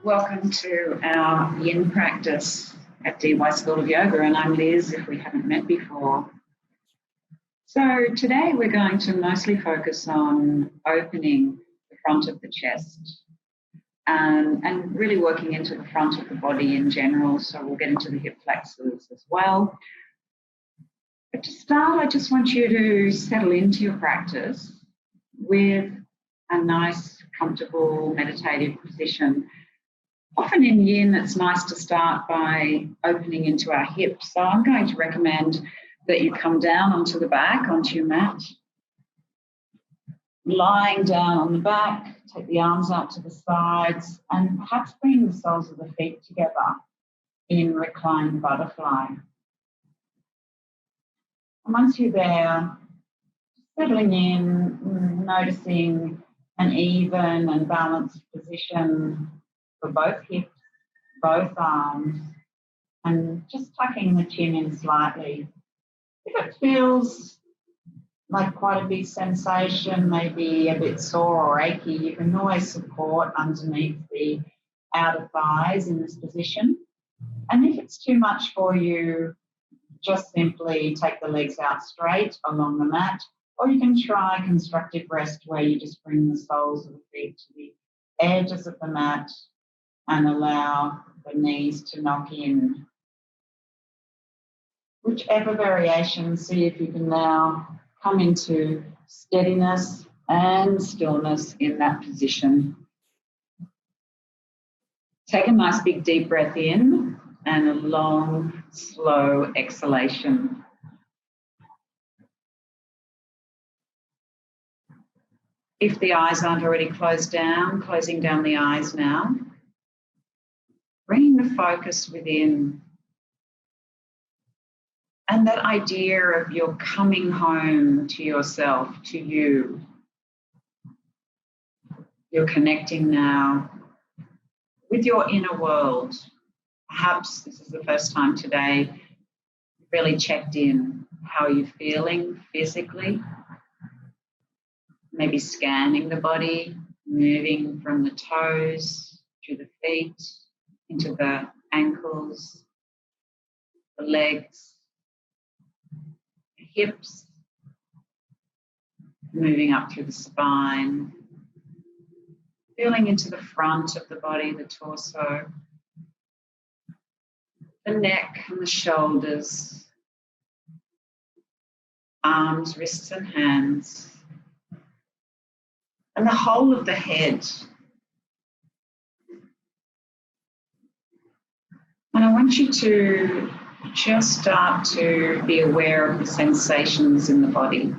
Welcome to our yin practice at DY School of Yoga, and I'm Liz if we haven't met before. So today we're going to mostly focus on opening the front of the chest and really working into the front of the body in general, so we'll get into the hip flexors as well. But to start, I just want you to settle into your practice with a nice, comfortable, meditative position. Often in yin, it's nice to start by opening into our hips. So I'm going to recommend that you come down onto the back, onto your mat. Lying down on the back, take the arms out to the sides and perhaps bring the soles of the feet together in reclined butterfly. And once you're there, settling in, noticing an even and balanced position for both hips, both arms, and just tucking the chin in slightly. If it feels like quite a big sensation, maybe a bit sore or achy, you can always support underneath the outer thighs in this position. And if it's too much for you, just simply take the legs out straight along the mat, or you can try constructive rest where you just bring the soles of the feet to the edges of the mat and allow the knees to knock in. Whichever variation, see if you can now come into steadiness and stillness in that position. Take a nice big deep breath in and a long, slow exhalation. If the eyes aren't already closed down, closing down the eyes now. Bringing the focus within. And that idea of you're coming home to yourself, to you. You're connecting now with your inner world. Perhaps this is the first time today you've really checked in. How are you feeling physically? Maybe scanning the body, moving from the toes to the feet, into the ankles, the legs, the hips, moving up through the spine, feeling into the front of the body, the torso, the neck and the shoulders, arms, wrists and hands, and the whole of the head. And I want you to just start to be aware of the sensations in the body.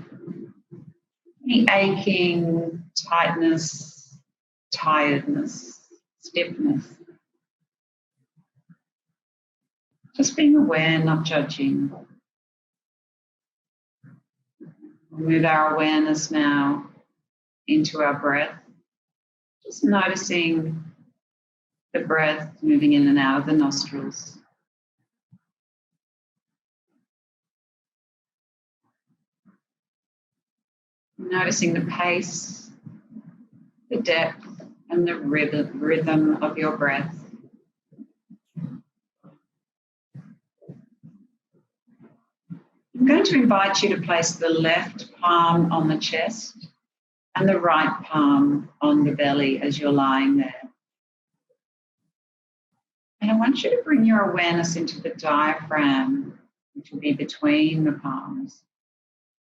Any aching, tightness, tiredness, stiffness. Just being aware, not judging. We'll move our awareness now into our breath. Just noticing the breath moving in and out of the nostrils. Noticing the pace, the depth, and the rhythm of your breath. I'm going to invite you to place the left palm on the chest and the right palm on the belly as you're lying there. And I want you to bring your awareness into the diaphragm, which will be between the palms.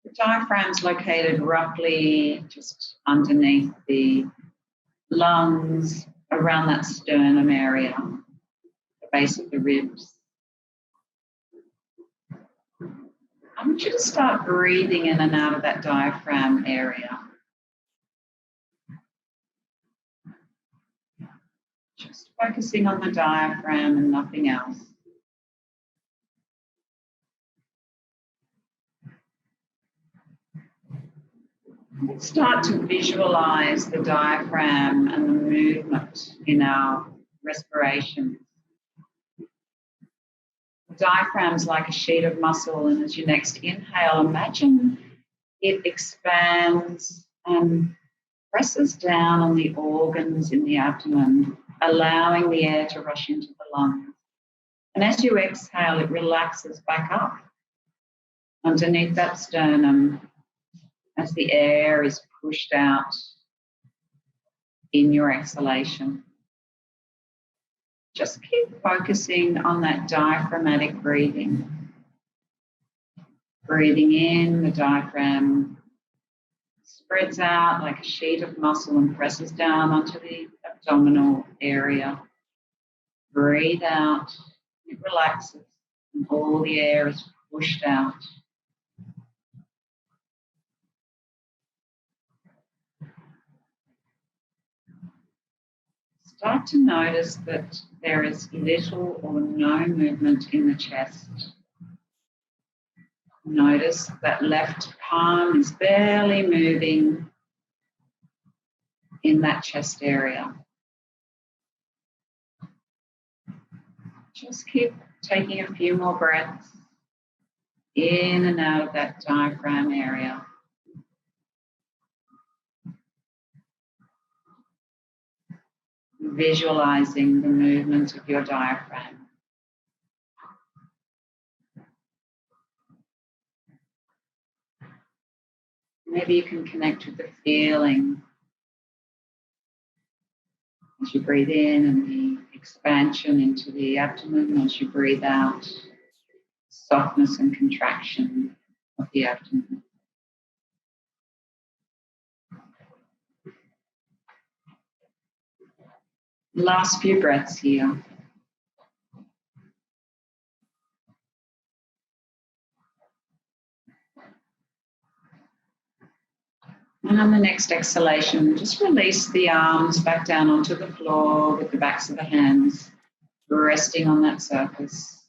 The diaphragm is located roughly just underneath the lungs, around that sternum area, the base of the ribs. I want you to start breathing in and out of that diaphragm area. Just focusing on the diaphragm and nothing else. Let's start to visualize the diaphragm and the movement in our respiration. The diaphragm is like a sheet of muscle, and as you next inhale, imagine it expands and presses down on the organs in the abdomen allowing the air to rush into the lungs. And as you exhale, it relaxes back up underneath that sternum as the air is pushed out in your exhalation. Just keep focusing on that diaphragmatic breathing. Breathing in, the diaphragm spreads out like a sheet of muscle and presses down onto the abdominal area. Breathe out, it relaxes, and all the air is pushed out. Start to notice that there is little or no movement in the chest. Notice that left palm is barely moving in that chest area. Just keep taking a few more breaths in and out of that diaphragm area. Visualizing the movement of your diaphragm. Maybe you can connect with the feeling as you breathe in and the expansion into the abdomen as you breathe out, softness and contraction of the abdomen. Last few breaths here. And on the next exhalation, just release the arms back down onto the floor with the backs of the hands resting on that surface.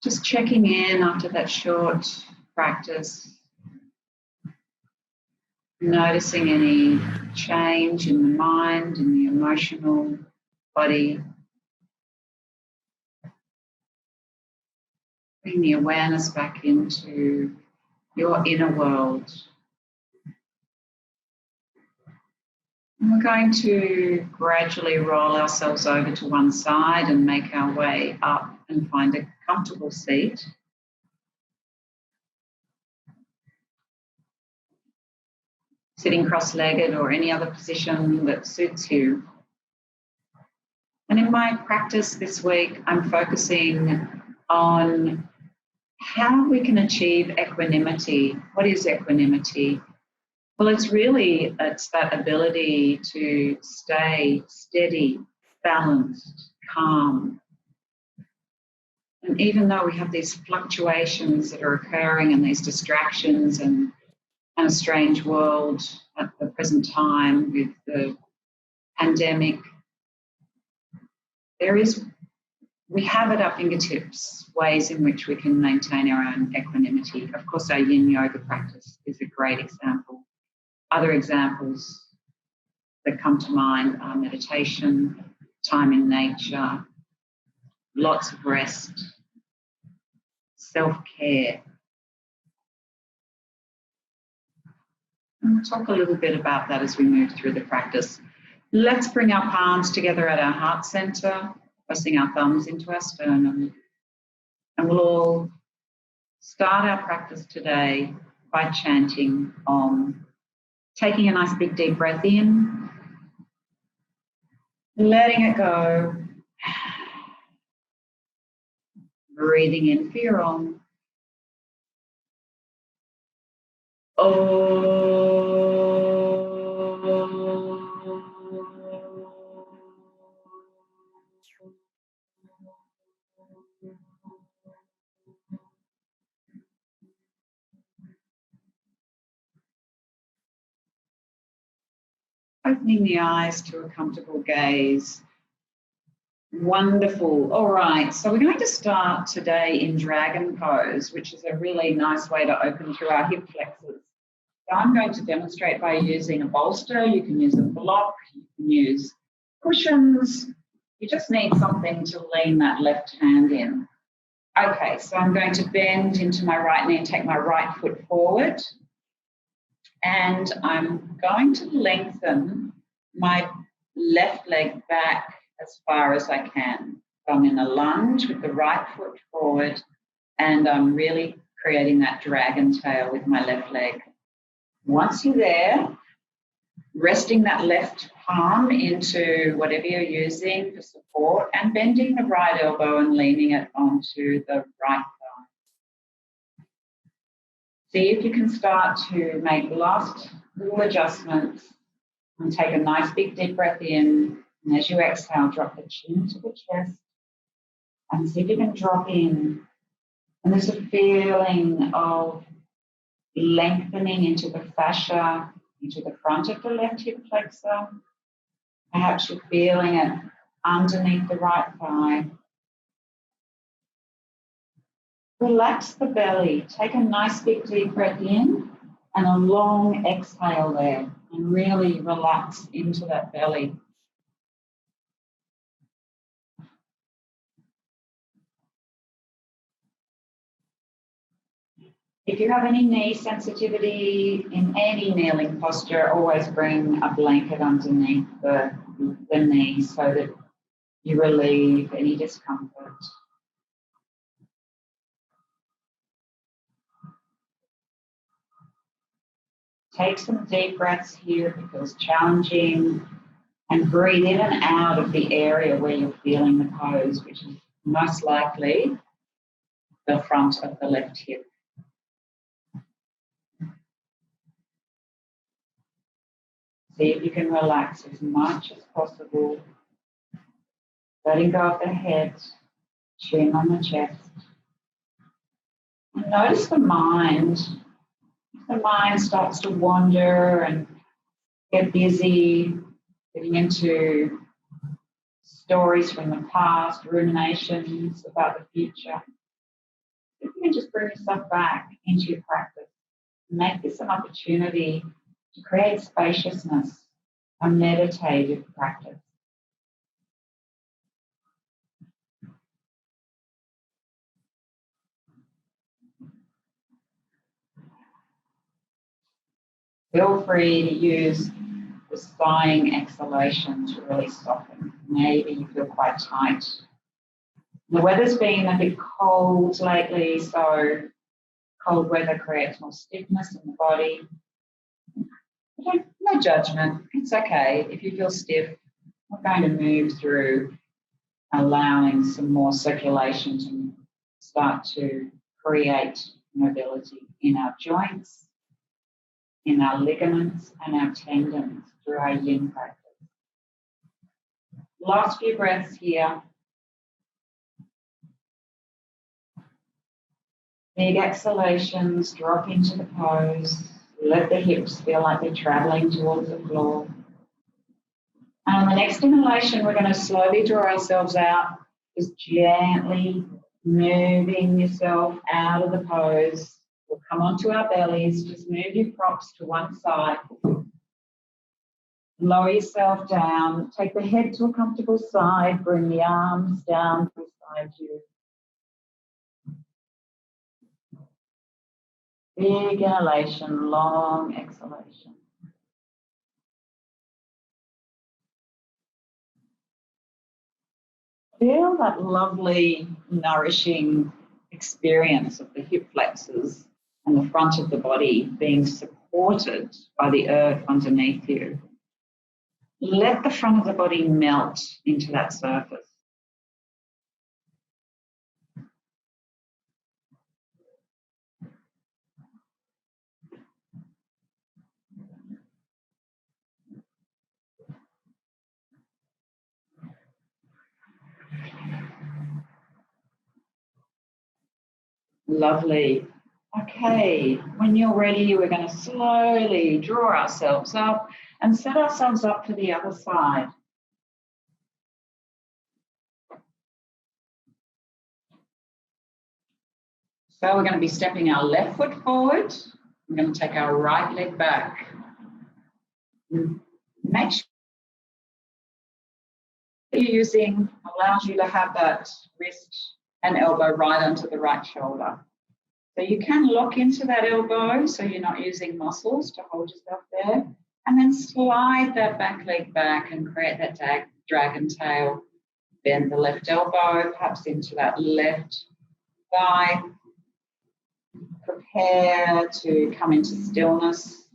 Just checking in after that short practice. Noticing any change in the mind, in the emotional body. Bring the awareness back into your inner world. And we're going to gradually roll ourselves over to one side and make our way up and find a comfortable seat. Sitting cross-legged or any other position that suits you. And in my practice this week, I'm focusing on how we can achieve equanimity. What is equanimity? Well, it's that ability to stay steady, balanced, calm. And even though we have these fluctuations that are occurring and these distractions and a strange world at the present time with the pandemic, we have at our fingertips ways in which we can maintain our own equanimity. Of course, our yin yoga practice is a great example. Other examples that come to mind are meditation, time in nature, lots of rest, self-care. And we'll talk a little bit about that as we move through the practice. Let's bring our palms together at our heart center, pressing our thumbs into our sternum. And we'll all start our practice today by chanting Om. Taking a nice big deep breath in, letting it go. Breathing in for your Om. Opening the eyes to a comfortable gaze. Wonderful. All right, so we're going to start today in dragon pose, which is a really nice way to open through our hip flexors. So I'm going to demonstrate by using a bolster. You can use a block, you can use cushions. You just need something to lean that left hand in. Okay, so I'm going to bend into my right knee and take my right foot forward. And I'm going to lengthen my left leg back as far as I can. So I'm in a lunge with the right foot forward, and I'm really creating that dragon tail with my left leg. Once you're there, resting that left palm into whatever you're using for support and bending the right elbow and leaning it onto the right thigh. See if you can start to make last little adjustments and take a nice big deep breath in. And as you exhale, drop the chin to the chest and see if you can drop in. And there's a feeling of lengthening into the fascia, into the front of the left hip flexor. Perhaps you're feeling it underneath the right thigh. Relax the belly. Take a nice big deep breath in and a long exhale there. And really relax into that belly. If you have any knee sensitivity in any kneeling posture, always bring a blanket underneath the knee so that you relieve any discomfort. Take some deep breaths here if it feels challenging, and breathe in and out of the area where you're feeling the pose, which is most likely the front of the left hip. See if you can relax as much as possible, letting go of the head, chin on the chest. And notice the mind. If the mind starts to wander and get busy, getting into stories from the past, ruminations about the future, if you can just bring yourself back into your practice, make this an opportunity to create spaciousness, a meditative practice. Feel free to use the sighing exhalation to really soften. Maybe you feel quite tight. The weather's been a bit cold lately, so cold weather creates more stiffness in the body. No judgment. It's okay. If you feel stiff, we're going to move through allowing some more circulation to start to create mobility in our joints, in our ligaments and our tendons through our yin practice. Last few breaths here. Big exhalations, drop into the pose. Let the hips feel like they're traveling towards the floor. And on the next inhalation, we're going to slowly draw ourselves out, just gently moving yourself out of the pose. We'll come onto our bellies, just move your props to one side. Lower yourself down, take the head to a comfortable side, bring the arms down beside you. Big inhalation, long exhalation. Feel that lovely, nourishing experience of the hip flexors and the front of the body being supported by the earth underneath you. Let the front of the body melt into that surface. Lovely. Okay, when you're ready, we're going to slowly draw ourselves up and set ourselves up for the other side. So we're going to be stepping our left foot forward. We're going to take our right leg back. Make sure that you're using allows you to have that wrist and elbow right onto the right shoulder. So you can lock into that elbow so you're not using muscles to hold yourself there. And then slide that back leg back and create that dragon tail. Bend the left elbow, perhaps into that left thigh. Prepare to come into stillness.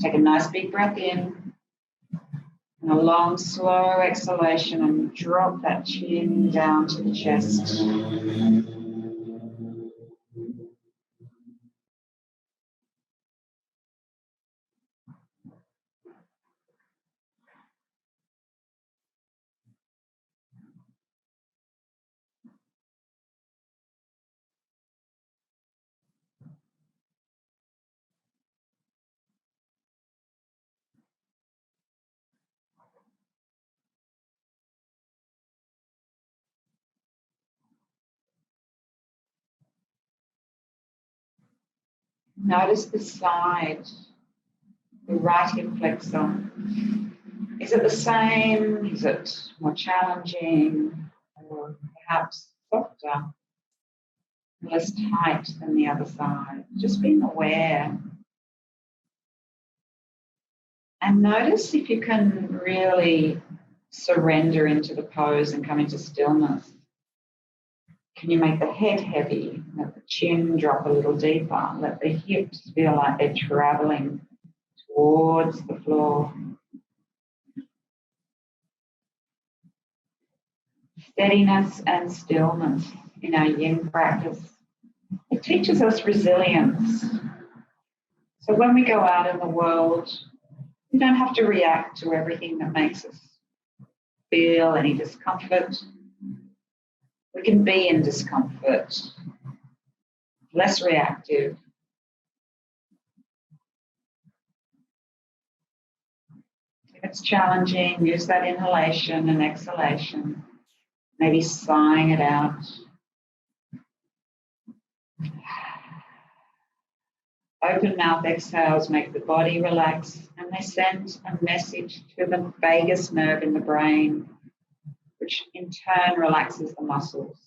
Take a nice big breath in. And a long, slow exhalation, and drop that chin down to the chest. Notice the side, the right hip flexor. Is it the same? Is it more challenging? Or perhaps softer, less tight than the other side? Just being aware. And notice if you can really surrender into the pose and come into stillness. Can you make the head heavy? Let the chin drop a little deeper. Let the hips feel like they're traveling towards the floor. Steadiness and stillness in our yin practice. It teaches us resilience. So when we go out in the world, we don't have to react to everything that makes us feel any discomfort. We can be in discomfort, less reactive. If it's challenging, use that inhalation and exhalation, maybe sighing it out. Open mouth exhales make the body relax, and they send a message to the vagus nerve in the brain, which in turn relaxes the muscles.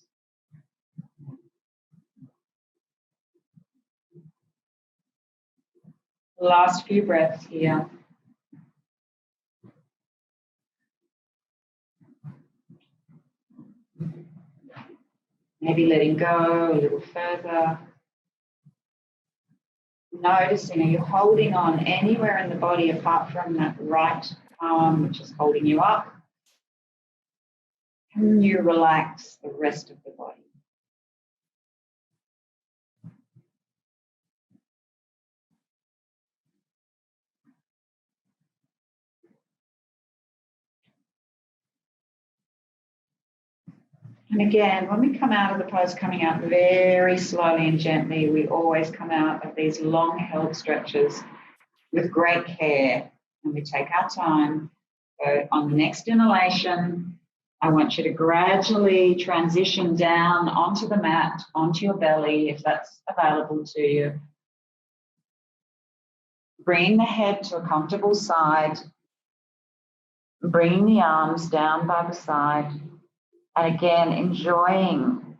Last few breaths here. Maybe letting go a little further. Noticing, are you holding on anywhere in the body apart from that right arm, which is holding you up? Can you relax the rest of the body? And again, when we come out of the pose, coming out very slowly and gently, we always come out of these long held stretches with great care, and we take our time. So on the next inhalation, I want you to gradually transition down onto the mat, onto your belly, if that's available to you. Bring the head to a comfortable side, bringing the arms down by the side, and again, enjoying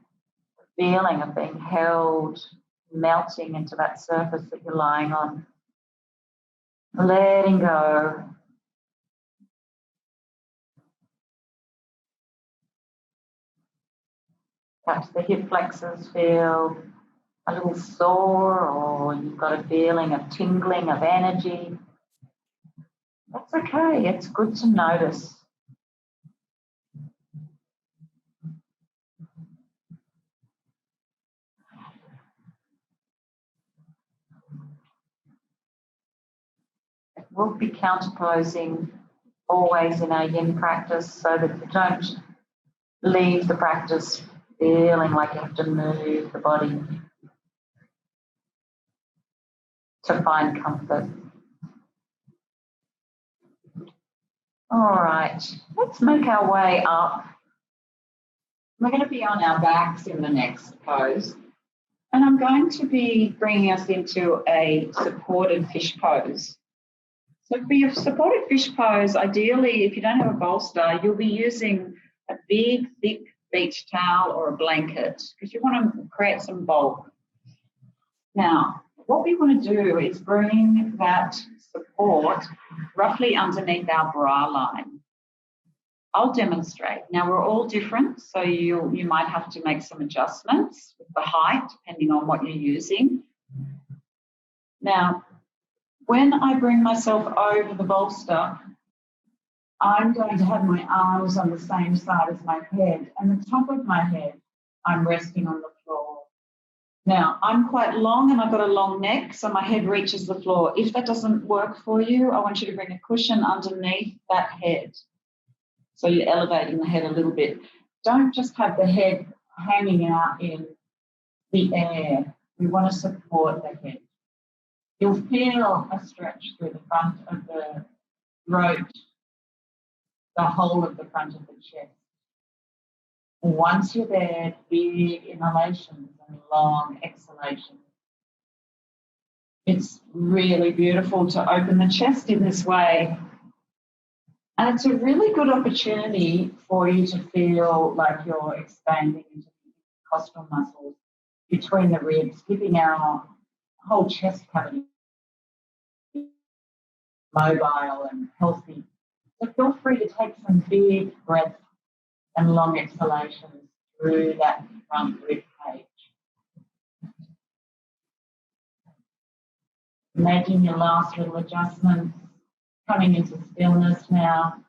the feeling of being held, melting into that surface that you're lying on. Letting go. Perhaps the hip flexors feel a little sore, or you've got a feeling of tingling of energy. That's okay. It's good to notice. We'll be counterposing always in our yin practice, so that you don't leave the practice feeling like you have to move the body to find comfort. All right, let's make our way up. We're going to be on our backs in the next pose, and I'm going to be bringing us into a supported fish pose. So for your supported fish pose, ideally, if you don't have a bolster, you'll be using a big, thick beach towel or a blanket because you want to create some bulk. Now, what we want to do is bring that support roughly underneath our bra line. I'll demonstrate. Now, we're all different, so you might have to make some adjustments with the height depending on what you're using. Now, when I bring myself over the bolster, I'm going to have my arms on the same side as my head, and the top of my head, I'm resting on the floor. Now, I'm quite long and I've got a long neck, so my head reaches the floor. If that doesn't work for you, I want you to bring a cushion underneath that head. So you're elevating the head a little bit. Don't just have the head hanging out in the air. We want to support the head. You'll feel a stretch through the front of the throat, the whole of the front of the chest. Once you're there, big inhalations and long exhalations. It's really beautiful to open the chest in this way. And it's a really good opportunity for you to feel like you're expanding into the costal muscles between the ribs, giving our whole chest cavity mobile and healthy. So feel free to take some big breaths and long exhalations through that front rib cage. Making your last little adjustments, coming into stillness now.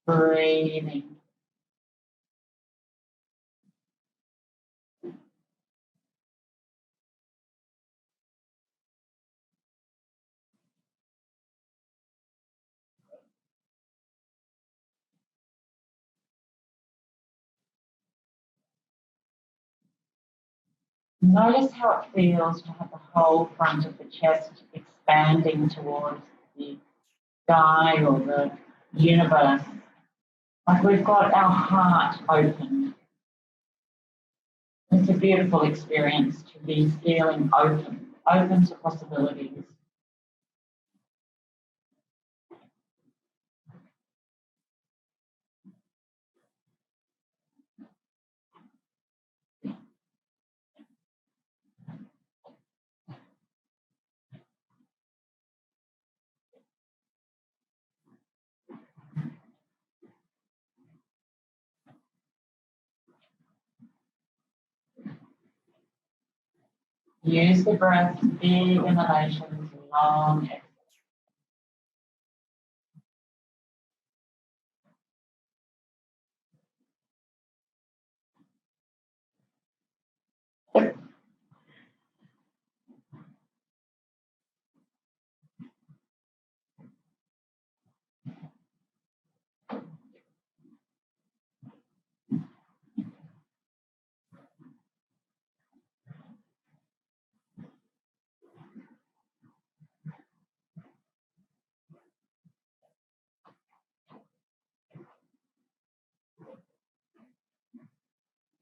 Breathing. Notice how it feels to have the whole front of the chest expanding towards the sky or the universe. Like we've got our heart open. It's a beautiful experience to be feeling open to possibilities. Use the breath, big inhalations, long exhalations.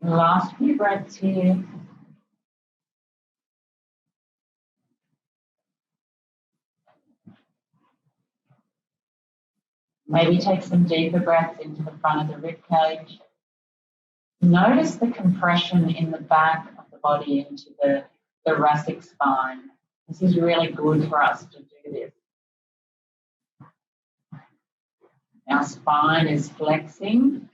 Last few breaths here. Maybe take some deeper breaths into the front of the rib cage. Notice the compression in the back of the body into the thoracic spine. This is really good for us to do this. Our spine is flexing,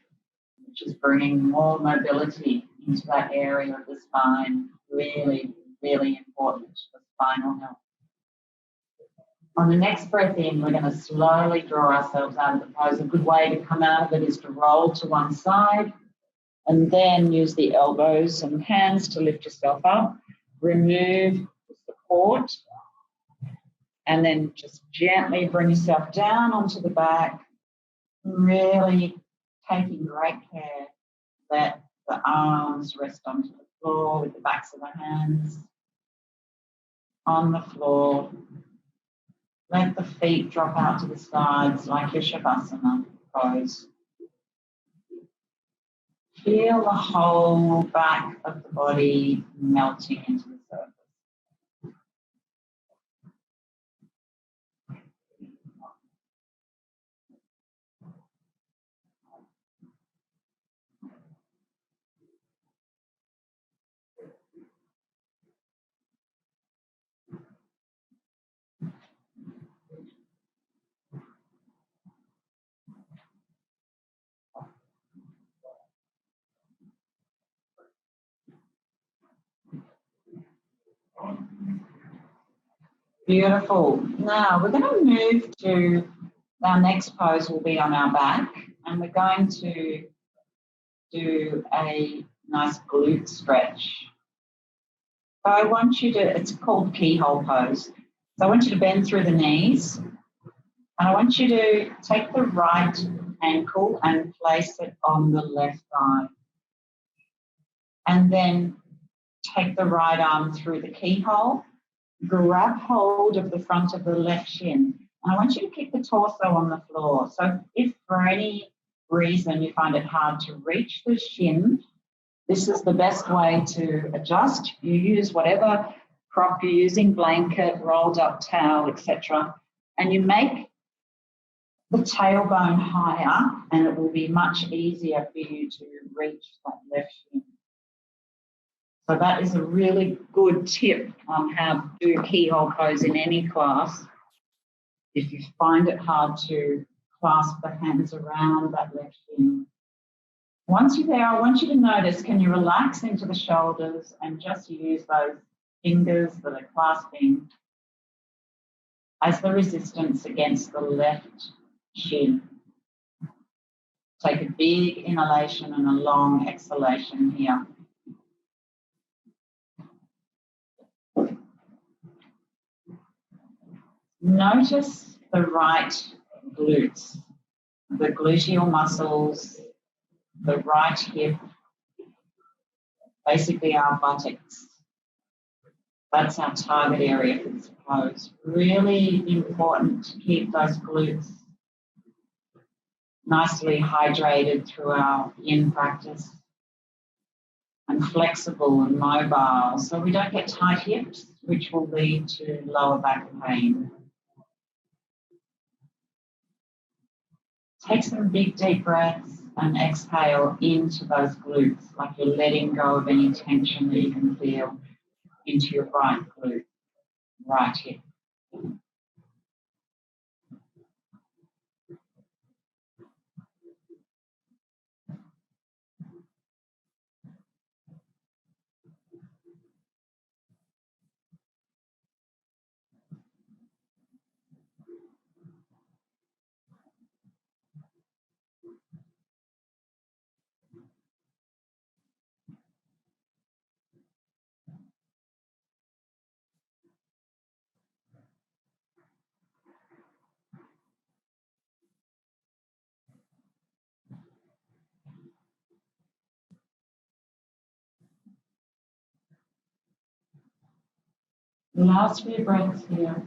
which is bringing more mobility into that area of the spine. Really, really important for spinal health. On the next breath in, we're going to slowly draw ourselves out of the pose. A good way to come out of it is to roll to one side and then use the elbows and hands to lift yourself up. Remove the support and then just gently bring yourself down onto the back. Really taking great care that the arms rest onto the floor with the backs of the hands on the floor. Let the feet drop out to the sides like your Shavasana pose. Feel the whole back of the body melting into the surface. Beautiful. Now we're going to move to our next pose will be on our back, and we're going to do a nice glute stretch. So I want you to, it's called keyhole pose. So I want you to bend through the knees, and I want you to take the right ankle and place it on the left thigh. And then take the right arm through the keyhole, grab hold of the front of the left shin. And I want you to keep the torso on the floor. So if for any reason you find it hard to reach the shin, this is the best way to adjust. You use whatever prop you're using, blanket, rolled up towel, etc. And you make the tailbone higher, and it will be much easier for you to reach that left shin. So that is a really good tip on how to do keyhole pose in any class. If you find it hard to clasp the hands around that left shin. Once you're there, I want you to notice, can you relax into the shoulders and just use those fingers that are clasping as the resistance against the left shin. Take a big inhalation and a long exhalation here. Notice the right glutes, the gluteal muscles, the right hip, basically our buttocks. That's our target area for this pose. Really important to keep those glutes nicely hydrated through our yin practice and flexible and mobile so we don't get tight hips, which will lead to lower back pain. Take some big deep breaths and exhale into those glutes, like you're letting go of any tension that you can feel into your right glute, right hip. Last few breaths here.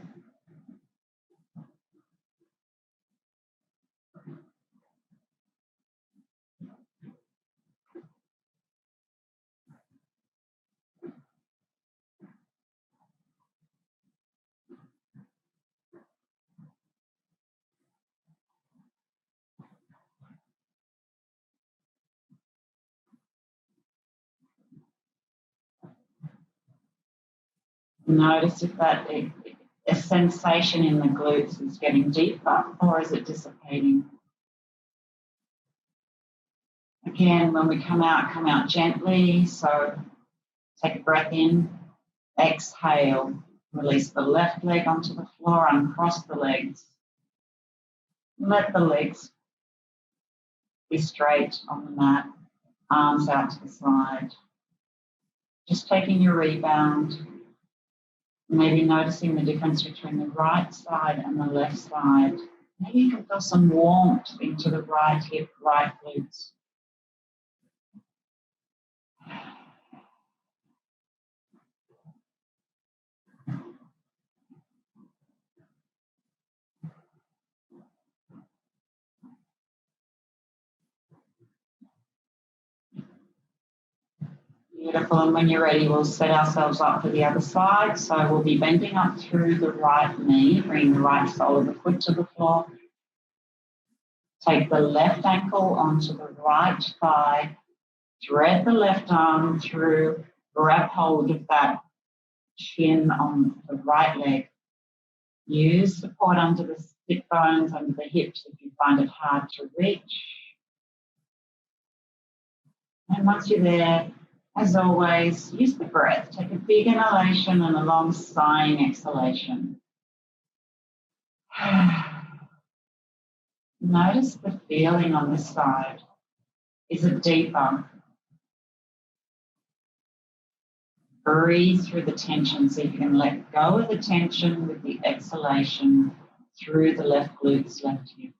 Notice if that a sensation in the glutes is getting deeper or is it dissipating? Again, when we come out gently. So take a breath in, exhale, release the left leg onto the floor, uncross the legs. Let the legs be straight on the mat, arms out to the side. Just taking your rebound. Maybe noticing the difference between the right side and the left side. Maybe you can feel some warmth into the right hip, right glutes. Beautiful, and when you're ready, we'll set ourselves up for the other side. So we'll be bending up through the right knee, bring the right sole of the foot to the floor. Take the left ankle onto the right thigh, thread the left arm through, grab hold of that shin on the right leg. Use support under the sit bones, under the hips if you find it hard to reach. And once you're there, As always, use the breath. Take a big inhalation and a long sighing exhalation. Notice the feeling on this side. Is it deeper? Breathe through the tension so you can let go of the tension with the exhalation through the left glutes, left hip.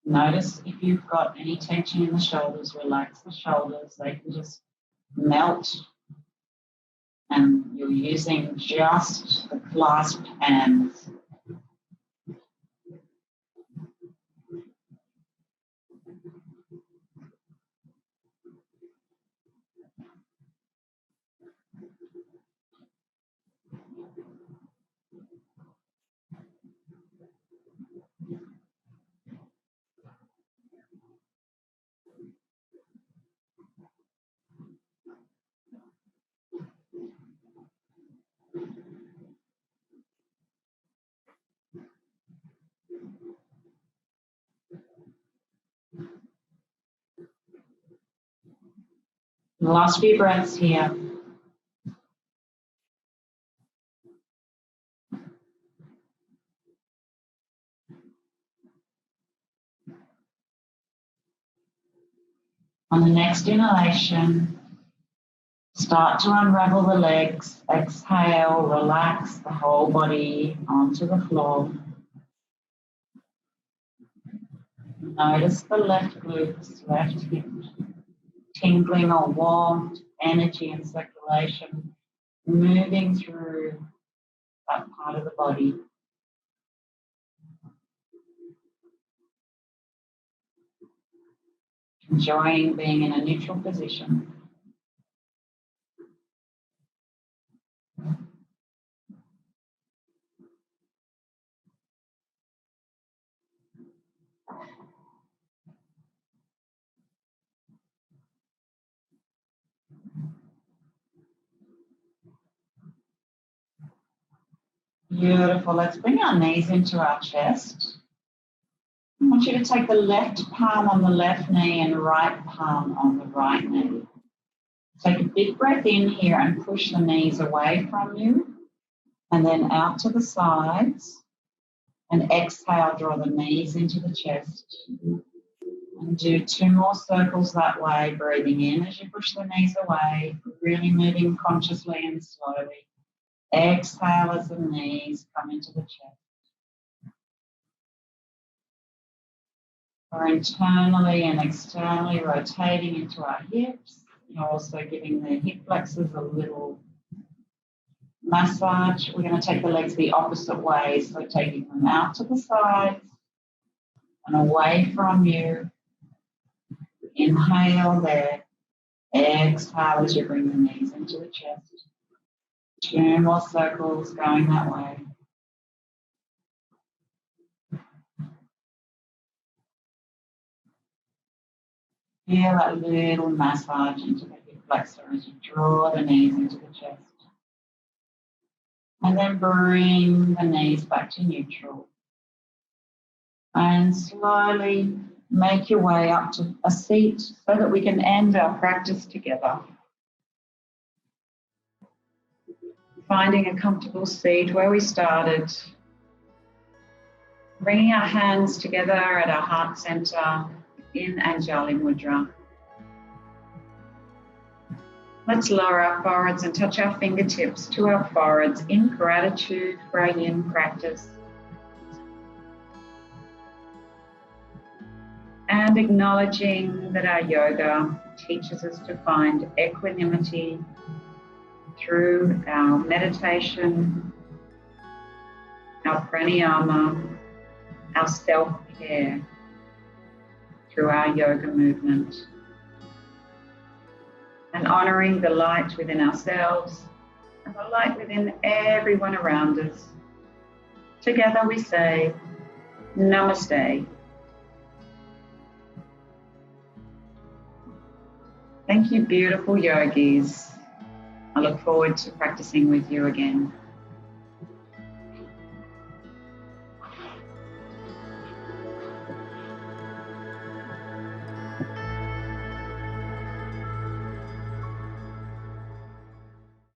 Notice if you've got any tension in the shoulders, relax the shoulders. They can just melt. And you're using just the clasped hands. The last few breaths here. On the next inhalation, start to unravel the legs. Exhale, relax the whole body onto the floor. Notice the left glutes, left hip, tingling or warmth, energy and circulation moving through that part of the body. Enjoying being in a neutral position. Beautiful. Let's bring our knees into our chest. I want you to take the left palm on the left knee and right palm on the right knee. Take a big breath in here and push the knees away from you and then out to the sides. And exhale, draw the knees into the chest. And do 2 more circles that way, breathing in as you push the knees away, really moving consciously and slowly. Exhale as the knees come into the chest. We're internally and externally rotating into our hips. You're also giving the hip flexors a little massage. We're going to take the legs the opposite way, so taking them out to the sides and away from you. Inhale there. Exhale as you bring the knees into the chest. 2 more circles going that way. Feel that little massage into the hip flexor as you draw the knees into the chest. And then bring the knees back to neutral. And slowly make your way up to a seat so that we can end our practice together. Finding a comfortable seat where we started. Bringing our hands together at our heart center in Anjali Mudra. Let's lower our foreheads and touch our fingertips to our foreheads in gratitude for our yin practice. And acknowledging that our yoga teaches us to find equanimity through our meditation, our pranayama, our self-care, through our yoga movement. And honouring the light within ourselves and the light within everyone around us. Together we say, Namaste. Thank you, beautiful yogis. I look forward to practicing with you again.